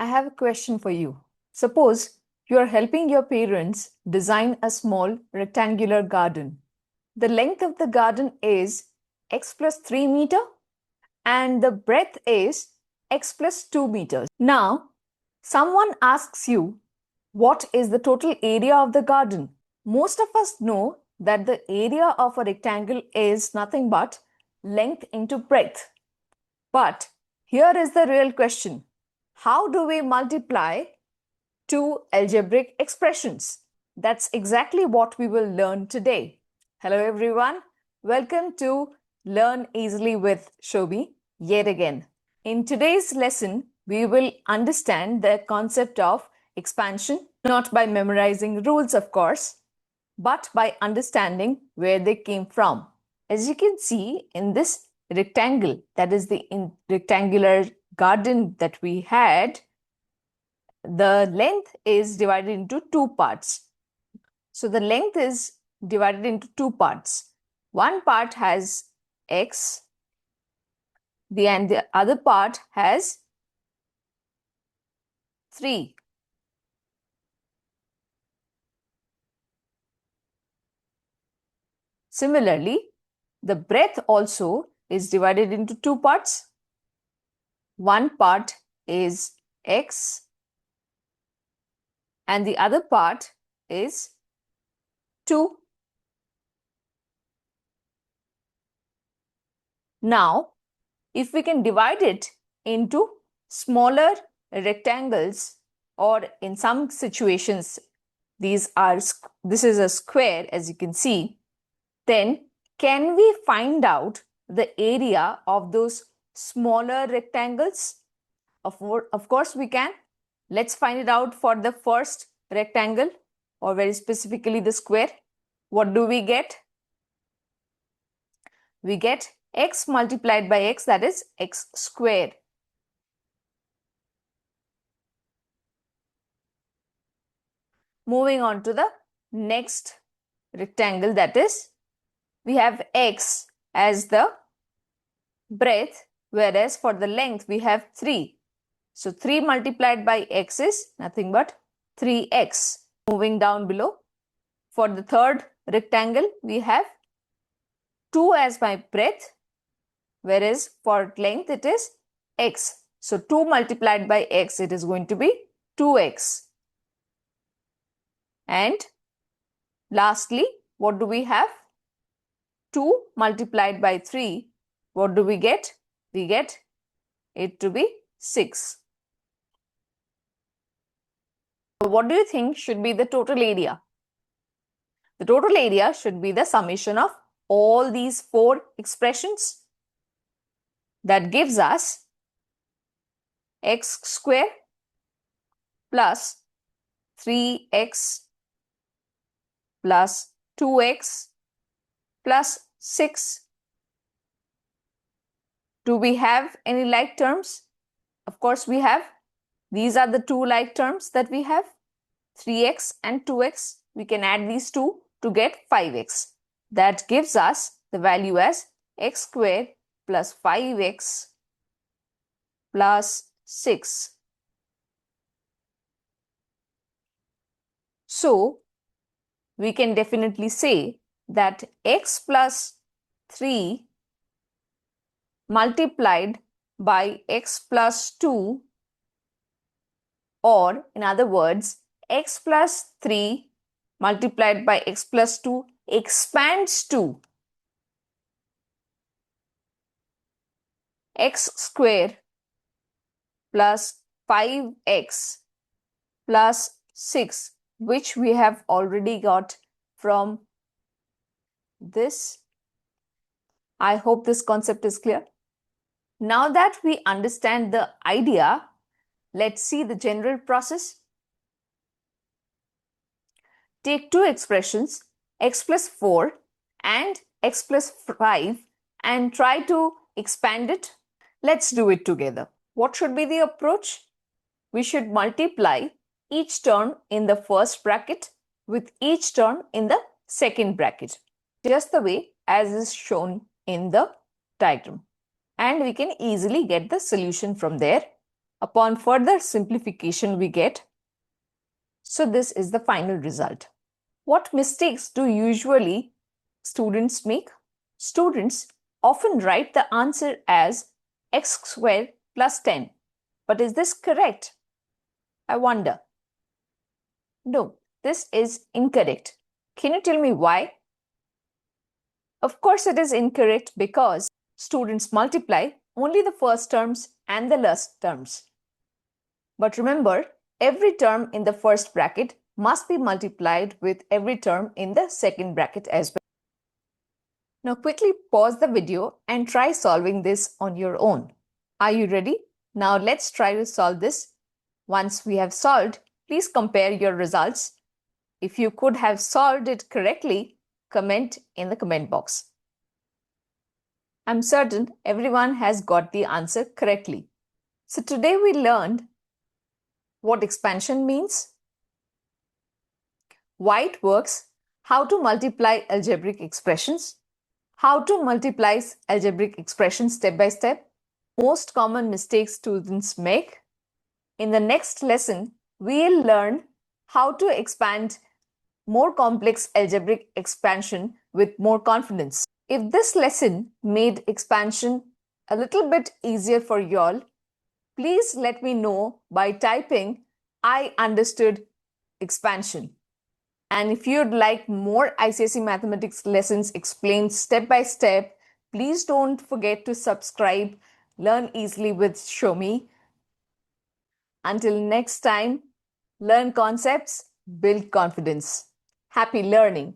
I have a question for you. Suppose you are helping your parents design a small rectangular garden. The length of the garden is x plus 3 meter and the breadth is x plus 2 meters. Now, someone asks you, what is the total area of the garden? Most of us know that the area of a rectangle is nothing but length into breadth. But here is the real question. How do we multiply two algebraic expressions? That's exactly what we will learn today. Hello everyone. Welcome to Learn Easily with Soumi yet again. In today's lesson, we will understand the concept of expansion, not by memorizing rules of course, but by understanding where they came from. As you can see in this rectangle, that is the rectangular garden that we had, the length is divided into two parts. So the length is divided into two parts. One part has x, and the other part has 3. Similarly, the breadth also is divided into two parts. One part is x and the other part is 2. Now, if we can divide it into smaller rectangles, or in some situations, this is a square, as you can see, then can we find out the area of those smaller rectangles? Of course we can. Let's find it out for the first rectangle, or very specifically the square. What do we get? We get x multiplied by x, that is x square. Moving on to the next rectangle, that is, we have x as the breadth, whereas for the length we have 3. So 3 multiplied by x is nothing but 3x. Moving down below, for the third rectangle we have 2 as my breadth, whereas for length it is x. So 2 multiplied by x, it is going to be 2x. And lastly, what do we have? 2 multiplied by 3, what do we get? We get it to be 6. What do you think should be the total area? The total area should be the summation of all these 4 expressions. That gives us x square plus 3x plus 2x plus 6. Do we have any like terms? Of course we have. These are the two like terms that we have. 3x and 2x. We can add these two to get 5x. That gives us the value as x square plus 5x plus 6. So, we can definitely say that x plus 3 multiplied by x plus 2, or in other words, x plus 3 multiplied by x plus 2 expands to x square plus 5x plus 6, which we have already got from this. I hope this concept is clear. Now that we understand the idea, let's see the general process. Take two expressions, x plus 4 and x plus 5, and try to expand it. Let's do it together. What should be the approach? We should multiply each term in the first bracket with each term in the second bracket, just the way as is shown in the diagram. And we can easily get the solution from there. Upon further simplification, we get. So this is the final result. What mistakes do usually students make? Students often write the answer as x squared plus 10. But is this correct? I wonder. No, this is incorrect. Can you tell me why? Of course, it is incorrect because students multiply only the first terms and the last terms. But remember, every term in the first bracket must be multiplied with every term in the second bracket as well. Now quickly pause the video and try solving this on your own. Are you ready? Now let's try to solve this. Once we have solved, please compare your results. If you could have solved it correctly, comment in the comment box. I'm certain everyone has got the answer correctly. So today we learned what expansion means, why it works, how to multiply algebraic expressions, how to multiply algebraic expressions step by step, most common mistakes students make. In the next lesson, we'll learn how to expand more complex algebraic expansion with more confidence. If this lesson made expansion a little bit easier for y'all, please let me know by typing I understood expansion. And if you'd like more ICSE mathematics lessons explained step by step, please don't forget to subscribe, Learn Easily with Soumi. Until next time, learn concepts, build confidence. Happy learning!